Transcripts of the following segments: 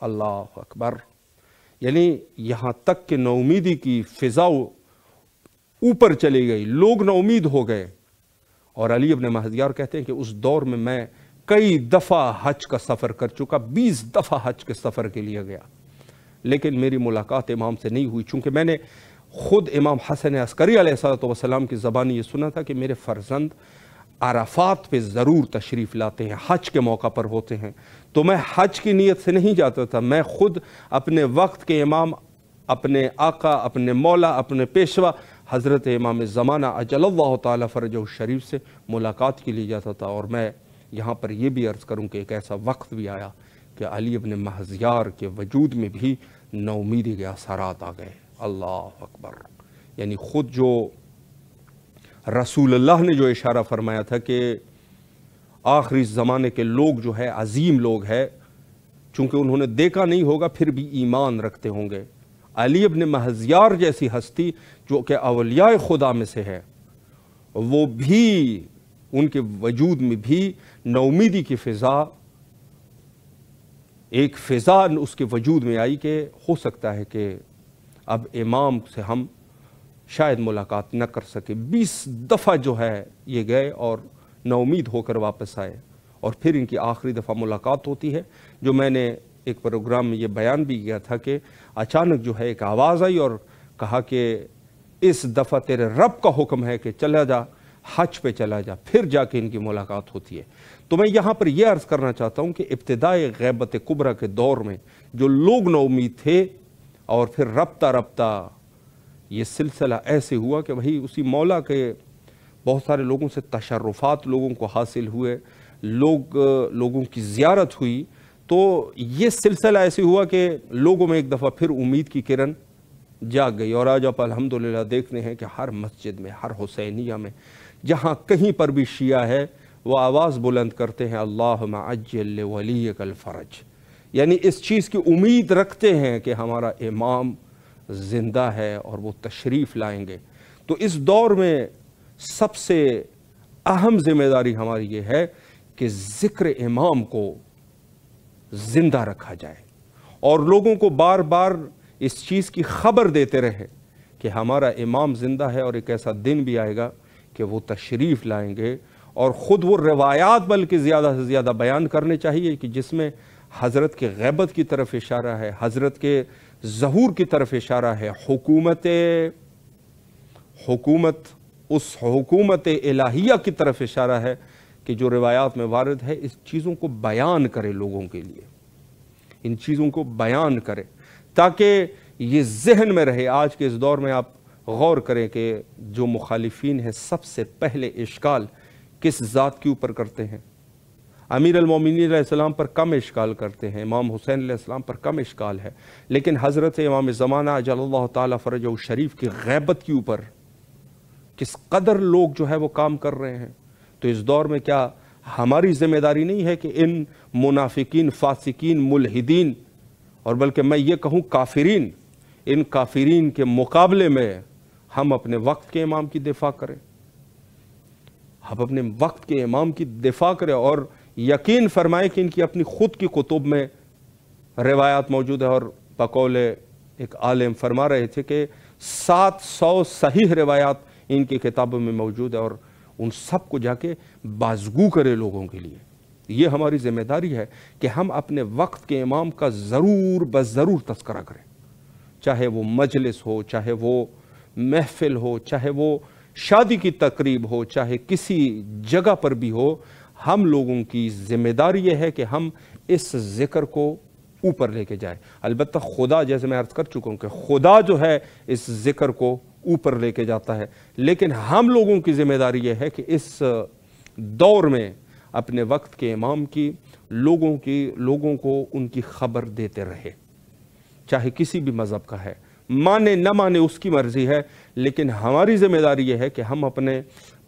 اللہ اکبر، یعنی یہاں تک کہ نومیدی کی فضا اوپر چلی گئی، لوگ نومید ہو گئے. اور علی ابن مہذیار کہتے ہیں کہ اس دور میں کئی دفعہ حج کا سفر کر چکا، 20 دفعہ حج کے سفر کے لیے گیا، لیکن میری ملاقات امام سے نہیں ہوئی، چونکہ میں نے خود امام حسن عسکری علیہ السلام کی زبانی یہ سنا تھا کہ میرے فرزند عرفات پہ ضرور تشریف لاتے ہیں، حج کے موقع پر ہوتے ہیں. تو میں حج کی نیت سے نہیں جاتا تھا، میں خود اپنے وقت کے امام، اپنے آقا، اپنے مولا، اپنے پیشوا حضرت امام زمانہ اجل اللہ تعالی فرجہ الشریف سے ملاقات کے لیے جاتا تھا. اور میں یہاں پر یہ بھی عرض کروں کہ ایک ایسا وقت بھی آیا کہ علی ابن مہذیار کے وجود میں بھی نومیدی کے اثرات آ گئے. اللہ اکبر، یعنی خود جو رسول اللہ نے جو اشارہ فرمایا تھا کہ آخری زمانے کے لوگ جو ہے عظیم لوگ ہے، چونکہ انہوں نے دیکھا نہیں ہوگا پھر بھی ایمان رکھتے ہوں گے. علی ابن مہذیار جیسی ہستی جو کہ اولیاء خدا میں سے ہے، وہ بھی ان کے وجود میں بھی نومیدی کی فضا، ایک فضا اس کے وجود میں آئی کہ ہو سکتا ہے کہ اب امام سے ہم شاید ملاقات نہ کر سکے. 20 دفعہ جو ہے یہ گئے اور نومید ہو کر واپس آئے، اور پھر ان کی آخری دفعہ ملاقات ہوتی ہے. جو میں نے ایک پروگرام میں یہ بیان بھی کیا تھا کہ اچانک جو ہے ایک آواز آئی اور کہا کہ اس دفعہ تیرے رب کا حکم ہے کہ چلا جا، حج پہ چلا جا، پھر جا کے ان کی ملاقات ہوتی ہے. تو میں یہاں پر یہ عرض کرنا چاہتا ہوں کہ ابتدائے غیبت کبریٰ کے دور میں جو لوگ نومید تھے، اور پھر ربطہ ربطہ یہ سلسلہ ایسے ہوا کہ وہی اسی مولا کے بہت سارے لوگوں سے تشرفات لوگوں کو حاصل ہوئے، لوگوں کی زیارت ہوئی. تو یہ سلسلہ ایسے ہوا کہ لوگوں میں ایک دفعہ پھر امید کی کرن جاگ گئی. اور آج آپ الحمدللہ دیکھتے ہیں کہ ہر مسجد میں، ہر حسینیہ میں، جہاں کہیں پر بھی شیعہ ہے، وہ آواز بلند کرتے ہیں اللہم عجل لولیک الفرج، یعنی اس چیز کی امید رکھتے ہیں کہ ہمارا امام زندہ ہے اور وہ تشریف لائیں گے. تو اس دور میں سب سے اہم ذمہ داری ہماری یہ ہے کہ ذکر امام کو زندہ رکھا جائے، اور لوگوں کو بار بار اس چیز کی خبر دیتے رہے کہ ہمارا امام زندہ ہے، اور ایک ایسا دن بھی آئے گا کہ وہ تشریف لائیں گے. اور خود وہ روایات بلکہ زیادہ سے زیادہ بیان کرنے چاہیے کہ جس میں حضرت کے غیبت کی طرف اشارہ ہے، حضرت کے ظہور کی طرف اشارہ ہے، اس حکومت الہیہ کی طرف اشارہ ہے کہ جو روایات میں وارد ہے اس چیزوں کو بیان کرے، لوگوں کے لیے ان چیزوں کو بیان کرے تاکہ یہ ذہن میں رہے. آج کے اس دور میں آپ غور کریں کہ جو مخالفین ہیں سب سے پہلے اشکال کس ذات کے اوپر کرتے ہیں؟ امیر المومنین علیہ السلام پر کم اشکال کرتے ہیں، امام حسین علیہ السلام پر کم اشکال ہے، لیکن حضرت امام زمانہ اجل اللہ تعالی فرجہ الشریف کی غیبت کے اوپر کس قدر لوگ جو ہے وہ کام کر رہے ہیں. تو اس دور میں کیا ہماری ذمہ داری نہیں ہے کہ ان منافقین، فاسقین، ملحدین، اور بلکہ میں یہ کہوں کافرین، ان کافرین کے مقابلے میں ہم اپنے وقت کے امام کی دفاع کریں، ہم اپنے وقت کے امام کی دفاع کریں. اور یقین فرمائیں کہ ان کی اپنی خود کی کتب میں روایات موجود ہے، اور بقول ایک عالم فرما رہے تھے کہ 700 صحیح روایات ان کی کتابوں میں موجود ہے، اور ان سب کو جا کے بازگو کرے لوگوں کے لیے. یہ ہماری ذمہ داری ہے کہ ہم اپنے وقت کے امام کا ضرور بضرور تذکرہ کریں، چاہے وہ مجلس ہو، چاہے وہ محفل ہو، چاہے وہ شادی کی تقریب ہو، چاہے کسی جگہ پر بھی ہو. ہم لوگوں کی ذمہ داری یہ ہے کہ ہم اس ذکر کو اوپر لے کے جائیں. البتہ خدا، جیسے میں عرض کر چکا ہوں کہ خدا جو ہے اس ذکر کو اوپر لے کے جاتا ہے، لیکن ہم لوگوں کی ذمہ داری یہ ہے کہ اس دور میں اپنے وقت کے امام کی لوگوں کو ان کی خبر دیتے رہے، چاہے کسی بھی مذہب کا ہے، مانے نہ مانے اس کی مرضی ہے. لیکن ہماری ذمہ داری یہ ہے کہ ہم اپنے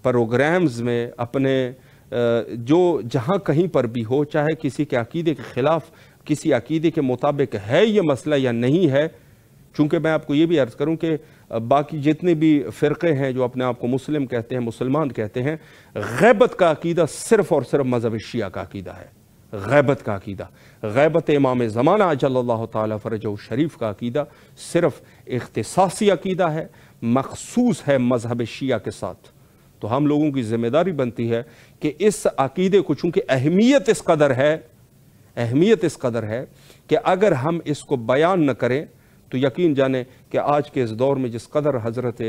پروگرامز میں، اپنے جو جہاں کہیں پر بھی ہو، چاہے کسی کے عقیدے کے خلاف، کسی عقیدے کے مطابق ہے یہ مسئلہ یا نہیں ہے. چونکہ میں آپ کو یہ بھی عرض کروں کہ باقی جتنے بھی فرقے ہیں جو اپنے آپ کو مسلم کہتے ہیں، مسلمان کہتے ہیں، غیبت کا عقیدہ صرف اور صرف مذہب شیعہ کا عقیدہ ہے. غیبت کا عقیدہ، غیبت امام زمانہ اجل اللہ تعالیٰ فرجہ الشریف کا عقیدہ صرف اختصاصی عقیدہ ہے، مخصوص ہے مذہب شیعہ کے ساتھ۔ تو ہم لوگوں کی ذمہ داری بنتی ہے کہ اس عقیدے کو، چونکہ اہمیت اس قدر ہے کہ اگر ہم اس کو بیان نہ کریں تو یقین جانیں کہ آج کے اس دور میں جس قدر حضرت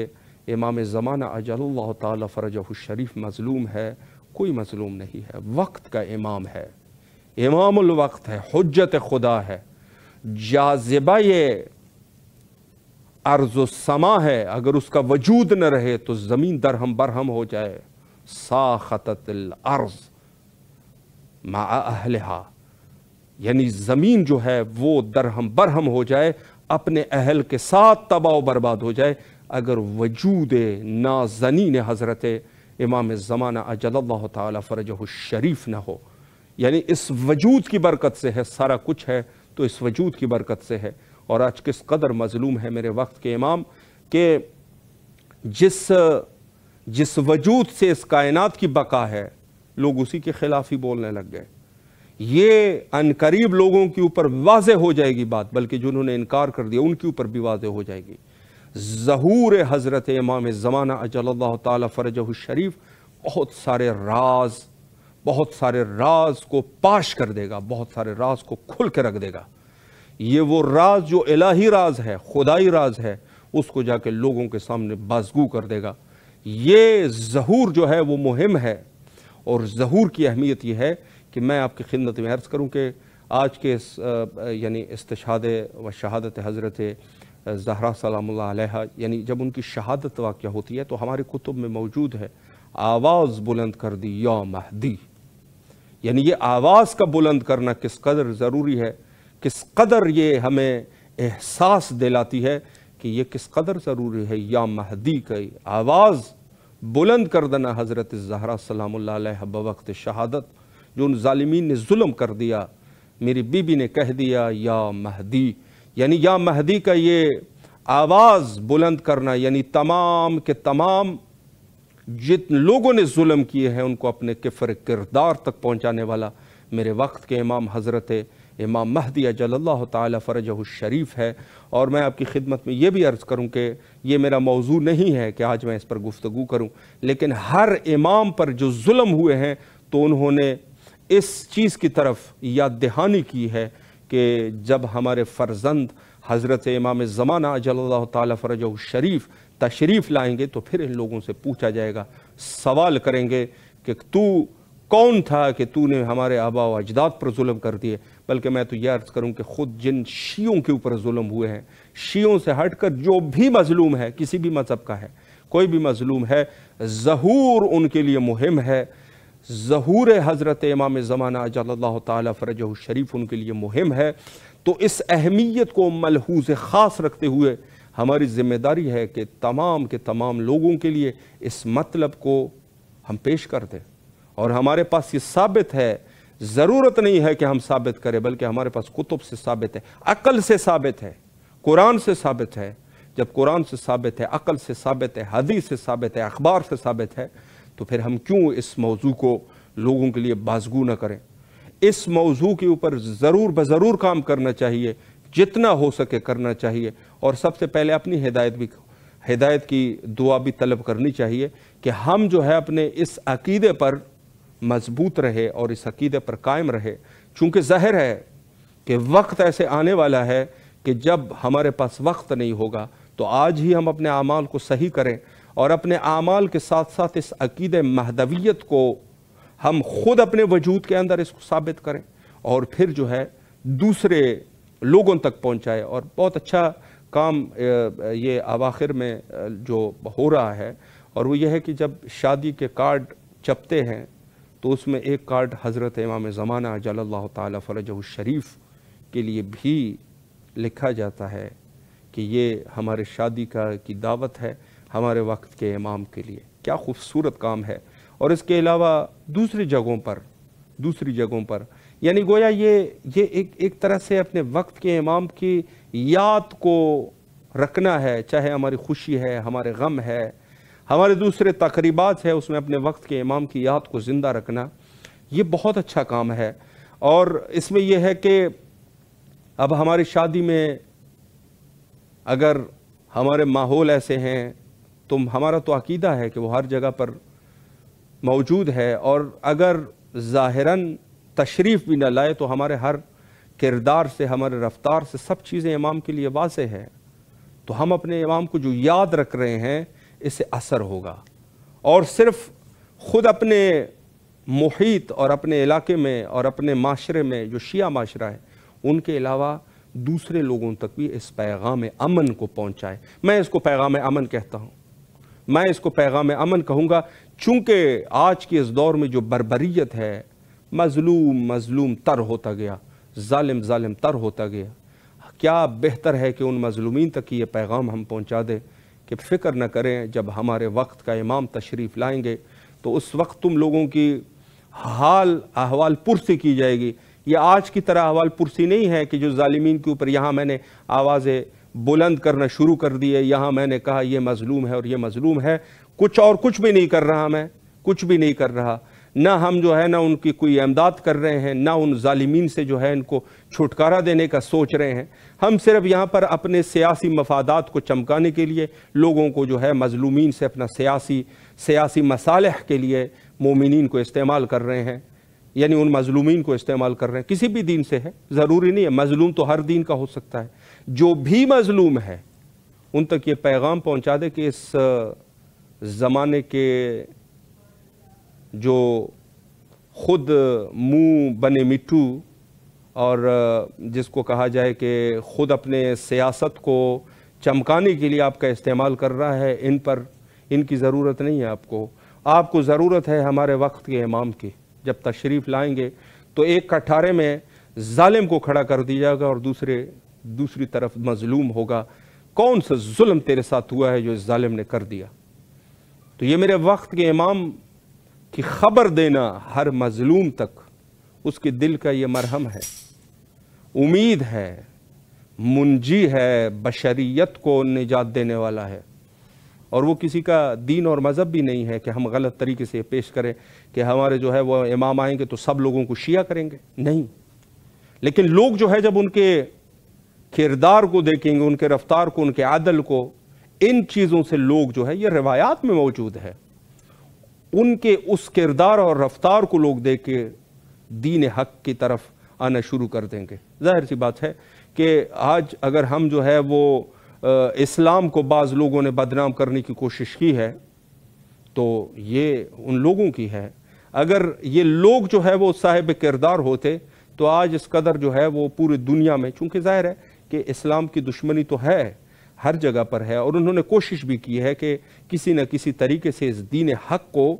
امام زمانہ اجل اللہ تعالیٰ فرجہ الشریف مظلوم ہے، کوئی مظلوم نہیں ہے۔ وقت کا امام ہے، امام الوقت ہے، حجت خدا ہے، جاذبہ ارض و سما ہے۔ اگر اس کا وجود نہ رہے تو زمین درہم برہم ہو جائے۔ ساختت الارض مع اہلہا، یعنی زمین جو ہے وہ درہم برہم ہو جائے، اپنے اہل کے ساتھ تباہ و برباد ہو جائے، اگر وجود نازنین حضرت امام زمانہ اجل اللہ تعالیٰ فرجہ الشریف نہ ہو۔ یعنی اس وجود کی برکت سے ہے، سارا کچھ ہے تو اس وجود کی برکت سے ہے۔ اور آج کس قدر مظلوم ہے میرے وقت کے امام کہ جس وجود سے اس کائنات کی بقا ہے، لوگ اسی کے خلاف ہی بولنے لگ گئے۔ یہ عنقریب لوگوں کے اوپر واضح ہو جائے گی بات، بلکہ جنہوں نے انکار کر دیا ان کے اوپر بھی واضح ہو جائے گی۔ ظہور حضرت امام زمانہ اجل اللہ تعالیٰ فرجہ الشریف بہت سارے راز کو پاش کر دے گا، بہت سارے راز کو کھل کے رکھ دے گا۔ یہ وہ راز جو الہی راز ہے، خدائی راز ہے، اس کو جا کے لوگوں کے سامنے بازگو کر دے گا۔ یہ ظہور جو ہے وہ مہم ہے، اور ظہور کی اہمیت یہ ہے کہ میں آپ کی خدمت میں عرض کروں کہ آج کے یعنی استشہاد و شہادت حضرت زہرا سلام اللہ علیہا، یعنی جب ان کی شہادت واقع ہوتی ہے تو ہمارے کتب میں موجود ہے، آواز بلند کر دی یا مہدی۔ یعنی یہ آواز کا بلند کرنا کس قدر ضروری ہے، کس قدر یہ ہمیں احساس دلاتی ہے کہ یہ کس قدر ضروری ہے۔ یا مہدی کی آواز بلند کر دینا حضرت زہرا سلام اللہ علیہ بوقت شہادت، جو ان ظالمین نے ظلم کر دیا، میری بی بی نے کہہ دیا یا مہدی، یعنی یا مہدی کا یہ آواز بلند کرنا، یعنی تمام کے تمام جتنے لوگوں نے ظلم کیے ہیں ان کو اپنے کفر کردار تک پہنچانے والا میرے وقت کے امام حضرت امام مہدی اجل اللہ تعالیٰ فرجہ الشریف ہے۔ اور میں آپ کی خدمت میں یہ بھی عرض کروں کہ یہ میرا موضوع نہیں ہے کہ آج میں اس پر گفتگو کروں، لیکن ہر امام پر جو ظلم ہوئے ہیں تو انہوں نے اس چیز کی طرف یاد دہانی کی ہے کہ جب ہمارے فرزند حضرت امام زمانہ اجل اللہ تعالیٰ فرجہ الشریف تشریف لائیں گے تو پھر ان لوگوں سے پوچھا جائے گا، سوال کریں گے کہ تو کون تھا کہ تو نے ہمارے آبا و اجداد پر ظلم کر دیے۔ بلکہ میں تو یہ عرض کروں کہ خود جن شیعوں کے اوپر ظلم ہوئے ہیں، شیعوں سے ہٹ کر جو بھی مظلوم ہے، کسی بھی مذہب کا ہے، کوئی بھی مظلوم ہے، ظہور ان کے لیے مہم ہے۔ ظہور حضرت امام زمانہ اجل اللہ تعالیٰ فرجہ الشریف ان کے لیے مہم ہے۔ تو اس اہمیت کو ملحوظ خاص رکھتے ہوئے ہماری ذمہ داری ہے کہ تمام کے تمام لوگوں کے لیے اس مطلب کو ہم پیش کر دیں، اور ہمارے پاس یہ ثابت ہے، ضرورت نہیں ہے کہ ہم ثابت کریں، بلکہ ہمارے پاس کتب سے ثابت ہے، عقل سے ثابت ہے، قرآن سے ثابت ہے۔ جب قرآن سے ثابت ہے، عقل سے ثابت ہے، حدیث سے ثابت ہے، اخبار سے ثابت ہے، تو پھر ہم کیوں اس موضوع کو لوگوں کے لیے بازگو نہ کریں؟ اس موضوع کے اوپر ضرور کام کرنا چاہیے، جتنا ہو سکے کرنا چاہیے، اور سب سے پہلے اپنی ہدایت کی دعا بھی طلب کرنی چاہیے کہ ہم جو ہے اپنے اس عقیدے پر مضبوط رہے اور اس عقیدے پر قائم رہے، چونکہ ظاہر ہے کہ وقت ایسے آنے والا ہے کہ جب ہمارے پاس وقت نہیں ہوگا، تو آج ہی ہم اپنے اعمال کو صحیح کریں، اور اپنے اعمال کے ساتھ ساتھ اس عقیدہ مہدویت کو ہم خود اپنے وجود کے اندر اس کو ثابت کریں، اور پھر جو ہے دوسرے لوگوں تک پہنچائے۔ اور بہت اچھا کام یہ اواخر میں جو ہو رہا ہے، اور وہ یہ ہے کہ جب شادی کے کارڈ چھپتے ہیں تو اس میں ایک کارڈ حضرت امام زمانہ اجل اللہ تعالیٰ فرجہ الشریف کے لیے بھی لکھا جاتا ہے کہ یہ ہمارے شادی کی دعوت ہے ہمارے وقت کے امام کے لیے۔ کیا خوبصورت کام ہے۔ اور اس کے علاوہ دوسری جگہوں پر یعنی گویا یہ ایک طرح سے اپنے وقت کے امام کی یاد کو رکھنا ہے، چاہے ہماری خوشی ہے، ہمارے غم ہے، ہمارے دوسرے تقریبات ہے، اس میں اپنے وقت کے امام کی یاد کو زندہ رکھنا، یہ بہت اچھا کام ہے۔ اور اس میں یہ ہے کہ اب ہماری شادی میں اگر ہمارے ماحول ایسے ہیں تو ہمارا تو عقیدہ ہے کہ وہ ہر جگہ پر موجود ہے، اور اگر ظاہراً تشریف بھی نہ لائے تو ہمارے ہر کردار سے، ہمارے رفتار سے سب چیزیں امام کے لیے واضح ہے، تو ہم اپنے امام کو جو یاد رکھ رہے ہیں اس سے اثر ہوگا، اور صرف خود اپنے محیط اور اپنے علاقے میں اور اپنے معاشرے میں جو شیعہ معاشرہ ہے ان کے علاوہ دوسرے لوگوں تک بھی اس پیغام امن کو پہنچائے۔ میں اس کو پیغام امن کہتا ہوں، میں اس کو پیغام امن کہوں گا، چونکہ آج کے اس دور میں جو بربریت ہے، مظلوم تر ہوتا گیا، ظالم تر ہوتا گیا، کیا بہتر ہے کہ ان مظلومین تک یہ پیغام ہم پہنچا دیں کہ فکر نہ کریں، جب ہمارے وقت کا امام تشریف لائیں گے تو اس وقت تم لوگوں کی حال احوال پرسی کی جائے گی۔ یہ آج کی طرح احوال پرسی نہیں ہے کہ جو ظالمین کے اوپر یہاں میں نے آوازیں بلند کرنا شروع کر دی ہے، یہاں میں نے کہا یہ مظلوم ہے اور یہ مظلوم ہے، کچھ بھی نہیں کر رہا، میں کچھ بھی نہیں کر رہا، نہ ہم جو ہے نہ ان کی کوئی امداد کر رہے ہیں، نہ ان ظالمین سے جو ہے ان کو چھٹکارا دینے کا سوچ رہے ہیں۔ ہم صرف یہاں پر اپنے سیاسی مفادات کو چمکانے کے لیے لوگوں کو جو ہے مظلومین سے اپنا سیاسی مصالح کے لیے مومنین کو استعمال کر رہے ہیں، یعنی ان مظلومین کو استعمال کر رہے ہیں۔ کسی بھی دین سے ہے، ضروری نہیں ہے، مظلوم تو ہر دین کا ہو سکتا ہے، جو بھی مظلوم ہے ان تک یہ پیغام پہنچا دے کہ اس زمانے کے جو خود منہ بنے مٹھو اور جس کو کہا جائے کہ خود اپنے سیاست کو چمکانے کے لیے آپ کا استعمال کر رہا ہے، ان کی ضرورت نہیں ہے آپ کو ضرورت ہے ہمارے وقت کے امام کی۔ جب تشریف لائیں گے تو ایک کٹھارے میں ظالم کو کھڑا کر دیا جائے گا اور دوسری طرف مظلوم ہوگا، کون سا ظلم تیرے ساتھ ہوا ہے جو اس ظالم نے کر دیا؟ تو یہ میرے وقت کے امام کی خبر دینا ہر مظلوم تک، اس کے دل کا یہ مرہم ہے، امید ہے، منجی ہے، بشریت کو نجات دینے والا ہے، اور وہ کسی کا دین اور مذہب بھی نہیں ہے کہ ہم غلط طریقے سے پیش کریں کہ ہمارے جو ہے وہ امام آئیں گے تو سب لوگوں کو شیعہ کریں گے، نہیں۔ لیکن لوگ جو ہے جب ان کے کردار کو دیکھیں گے، ان کے رفتار کو، ان کے عدل کو، ان چیزوں سے لوگ جو ہے، یہ روایات میں موجود ہے، ان کے اس کردار اور رفتار کو لوگ دیکھ کے دین حق کی طرف آنا شروع کر دیں گے۔ ظاہر سی بات ہے کہ آج اگر ہم جو ہے وہ اسلام کو بعض لوگوں نے بدنام کرنے کی کوشش کی ہے تو یہ ان لوگوں کی ہے۔ اگر یہ لوگ جو ہے وہ صاحب کردار ہوتے تو آج اس قدر جو ہے وہ پوری دنیا میں، چونکہ ظاہر ہے کہ اسلام کی دشمنی تو ہے، ہر جگہ پر ہے، اور انہوں نے کوشش بھی کی ہے کہ کسی نہ کسی طریقے سے اس دین حق کو،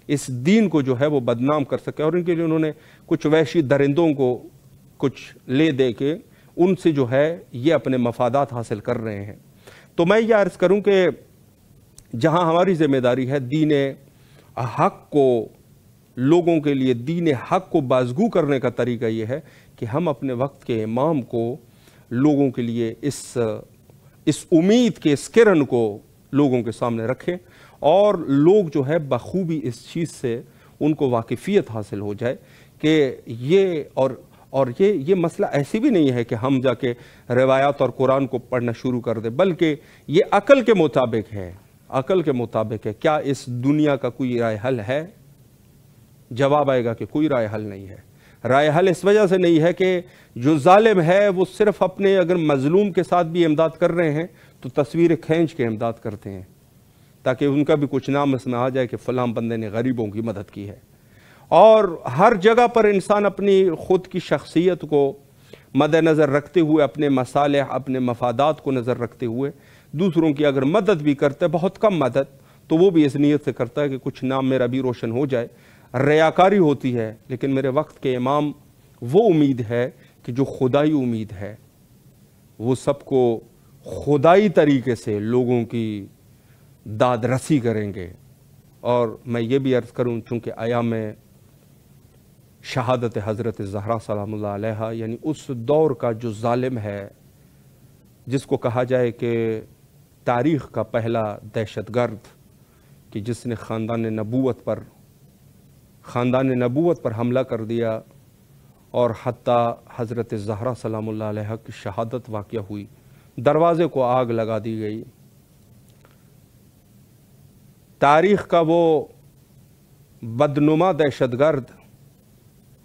اس دین کو جو ہے وہ بدنام کر سکے، اور ان کے لیے انہوں نے کچھ وحشی درندوں کو کچھ لے دے کے ان سے جو ہے یہ اپنے مفادات حاصل کر رہے ہیں۔ تو میں یہ عرض کروں کہ جہاں ہماری ذمہ داری ہے دین حق کو، لوگوں کے لیے دین حق کو بازگو کرنے کا طریقہ یہ ہے کہ ہم اپنے وقت کے امام کو لوگوں کے لیے اس امید کے اس کرن کو لوگوں کے سامنے رکھیں، اور لوگ جو ہے بخوبی اس چیز سے ان کو واقفیت حاصل ہو جائے کہ یہ مسئلہ ایسی بھی نہیں ہے کہ ہم جا کے روایات اور قرآن کو پڑھنا شروع کر دیں، بلکہ یہ عقل کے مطابق ہے۔ کیا اس دنیا کا کوئی رائے حل ہے؟ جواب آئے گا کہ کوئی رائے حل نہیں ہے۔ رائے حل اس وجہ سے نہیں ہے کہ جو ظالم ہے وہ صرف اپنے اگر مظلوم کے ساتھ بھی امداد کر رہے ہیں تو تصویر کھینچ کے امداد کرتے ہیں تاکہ ان کا بھی کچھ نام اس میں آ جائے کہ فلاں بندے نے غریبوں کی مدد کی ہے، اور ہر جگہ پر انسان اپنی خود کی شخصیت کو مد نظر رکھتے ہوئے، اپنے مصالح، اپنے مفادات کو نظر رکھتے ہوئے دوسروں کی اگر مدد بھی کرتا ہے، بہت کم مدد، تو وہ بھی اس نیت سے کرتا ہے کہ کچھ نام میرا بھی روشن ہو جائے، ریاکاری ہوتی ہے۔ لیکن میرے وقت کے امام وہ امید ہے کہ جو خدائی امید ہے، وہ سب کو خدائی طریقے سے لوگوں کی داد رسی کریں گے۔ اور میں یہ بھی عرض کروں، چونکہ ایام شہادت حضرت زہرا سلام اللہ علیہا، یعنی اس دور کا جو ظالم ہے، جس کو کہا جائے کہ تاریخ کا پہلا دہشت گرد، کہ جس نے خاندان نبوت پر حملہ کر دیا اور حتیٰ حضرت زہرا سلام اللہ علیہ کی شہادت واقع ہوئی، دروازے کو آگ لگا دی گئی۔ تاریخ کا وہ بدنما دہشت گرد،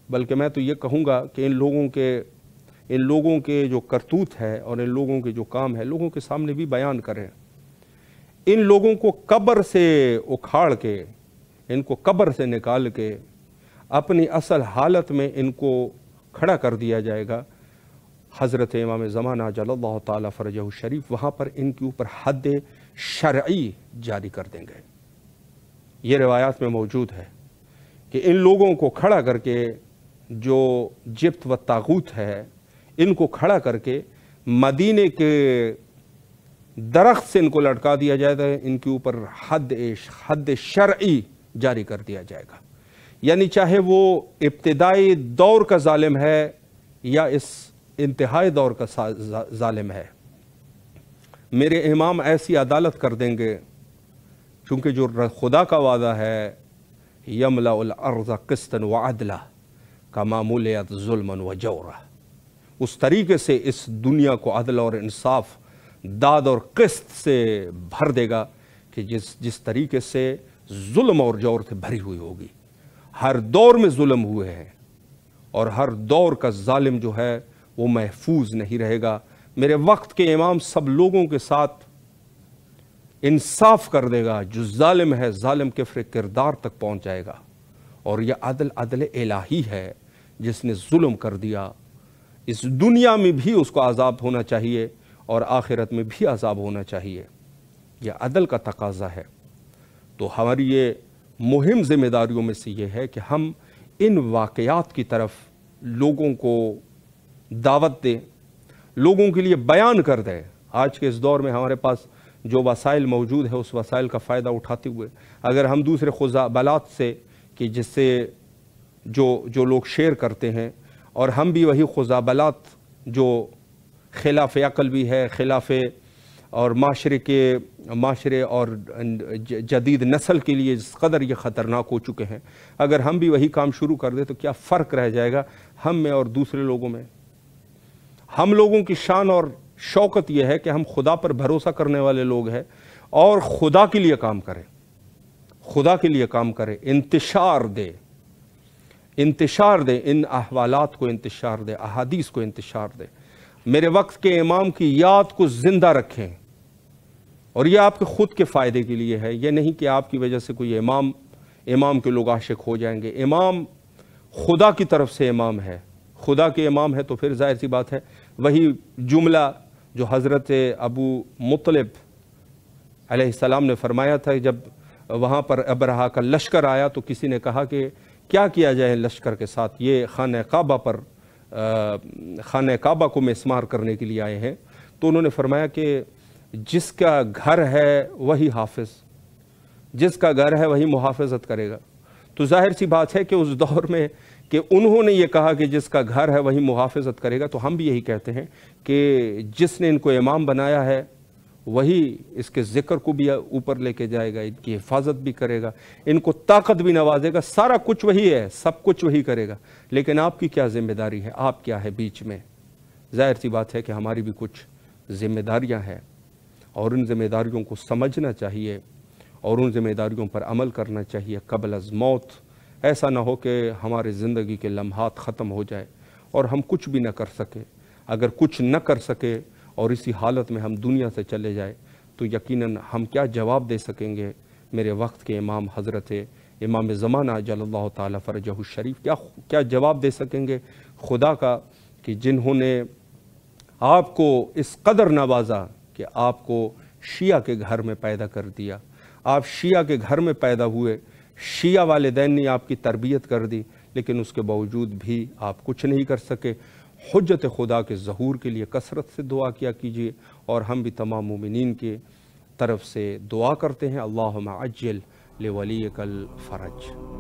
بلکہ میں تو یہ کہوں گا کہ ان لوگوں کے جو کرتوت ہے اور ان لوگوں کے جو کام ہے لوگوں کے سامنے بھی بیان کریں۔ ان لوگوں کو قبر سے اکھاڑ کے، ان کو قبر سے نکال کے اپنی اصل حالت میں ان کو کھڑا کر دیا جائے گا۔ حضرت امام زمانہ عجل اللہ تعالیٰ فرجہ الشریف وہاں پر ان کے اوپر حد شرعی جاری کر دیں گے۔ یہ روایات میں موجود ہے کہ ان لوگوں کو کھڑا کر کے، جو جبت و طاغوت ہے، ان کو کھڑا کر کے مدینے کے درخت سے ان کو لٹکا دیا جائے گا، ان کے اوپر حد شرعی جاری کر دیا جائے گا۔ یعنی چاہے وہ ابتدائی دور کا ظالم ہے یا اس انتہائی دور کا ظالم ہے، میرے امام ایسی عدالت کر دیں گے، چونکہ جو خدا کا وعدہ ہے یملأ الارض قسطا وعدلا کما ملئت ظلما وجورا، اس طریقے سے اس دنیا کو عدل اور انصاف، داد اور قسط سے بھر دے گا کہ جس طریقے سے ظلم اور جور سے بھری ہوئی ہوگی۔ ہر دور میں ظلم ہوئے ہیں اور ہر دور کا ظالم جو ہے وہ محفوظ نہیں رہے گا۔ میرے وقت کے امام سب لوگوں کے ساتھ انصاف کر دے گا، جو ظالم ہے ظالم کے کردار تک پہنچ جائے گا، اور یہ عدل الہی ہے۔ جس نے ظلم کر دیا اس دنیا میں بھی اس کو عذاب ہونا چاہیے اور آخرت میں بھی عذاب ہونا چاہیے، یہ عدل کا تقاضا ہے۔ تو ہماری یہ مہم ذمہ داریوں میں سے یہ ہے کہ ہم ان واقعات کی طرف لوگوں کو دعوت دیں، لوگوں کے لیے بیان کر دیں۔ آج کے اس دور میں ہمارے پاس جو وسائل موجود ہے اس وسائل کا فائدہ اٹھاتے ہوئے اگر ہم دوسرے خزعبلات سے کہ جس سے جو لوگ شیئر کرتے ہیں، اور ہم بھی وہی خزعبلات جو خلاف عقل بھی ہے، خلاف اور معاشرے اور جدید نسل کے لیے جس قدر یہ خطرناک ہو چکے ہیں، اگر ہم بھی وہی کام شروع کر دیں تو کیا فرق رہ جائے گا ہم میں اور دوسرے لوگوں میں؟ ہم لوگوں کی شان اور شوکت یہ ہے کہ ہم خدا پر بھروسہ کرنے والے لوگ ہیں اور خدا کے لیے کام کریں، خدا کے لیے کام کریں، انتشار دے ان احوالات کو، انتشار دے احادیث کو، انتشار دے، میرے وقت کے امام کی یاد کو زندہ رکھیں۔ اور یہ آپ کے خود کے فائدے کے لیے ہے، یہ نہیں کہ آپ کی وجہ سے کوئی امام کے لوگ عاشق ہو جائیں گے۔ امام خدا کی طرف سے امام ہے، خدا کے امام ہے تو پھر ظاہر سی بات ہے وہی جملہ جو حضرت ابو مطلب علیہ السلام نے فرمایا تھا جب وہاں پر ابرہہ کا لشکر آیا تو کسی نے کہا کہ کیا کیا جائے لشکر کے ساتھ، یہ خانہ کعبہ کو مسمار کرنے کے لیے آئے ہیں۔ تو انہوں نے فرمایا کہ جس کا گھر ہے وہی حافظ، جس کا گھر ہے وہی محافظت کرے گا۔ تو ظاہر سی بات ہے کہ اس دور میں کہ انہوں نے یہ کہا کہ جس کا گھر ہے وہی محافظت کرے گا، تو ہم بھی یہی کہتے ہیں کہ جس نے ان کو امام بنایا ہے وہی اس کے ذکر کو بھی اوپر لے کے جائے گا، ان کی حفاظت بھی کرے گا، ان کو طاقت بھی نوازے گا، سارا کچھ وہی ہے، سب کچھ وہی کرے گا۔ لیکن آپ کی کیا ذمہ داری ہے، آپ کیا ہے بیچ میں؟ ظاہر سی بات ہے کہ ہماری بھی کچھ ذمہ داریاں ہیں اور ان ذمہ داریوں کو سمجھنا چاہیے اور ان ذمہ داریوں پر عمل کرنا چاہیے قبل از موت۔ ایسا نہ ہو کہ ہمارے زندگی کے لمحات ختم ہو جائے اور ہم کچھ بھی نہ کر سکے۔ اگر کچھ نہ کر سکے اور اسی حالت میں ہم دنیا سے چلے جائے تو یقیناً ہم کیا جواب دے سکیں گے میرے وقت کے امام حضرت امام زمانہ عجل اللہ تعالیٰ فرجہ الشریف، کیا جواب دے سکیں گے خدا کا کہ جنہوں نے آپ کو اس قدر نوازا کہ آپ کو شیعہ کے گھر میں پیدا کر دیا، آپ شیعہ کے گھر میں پیدا ہوئے، شیعہ والدین نے آپ کی تربیت کر دی، لیکن اس کے باوجود بھی آپ کچھ نہیں کر سکے۔ حجت خدا کے ظہور کے لیے کثرت سے دعا کیا کیجیے، اور ہم بھی تمام مومنین کے طرف سے دعا کرتے ہیں، اللہم عجل لولیک الفرج۔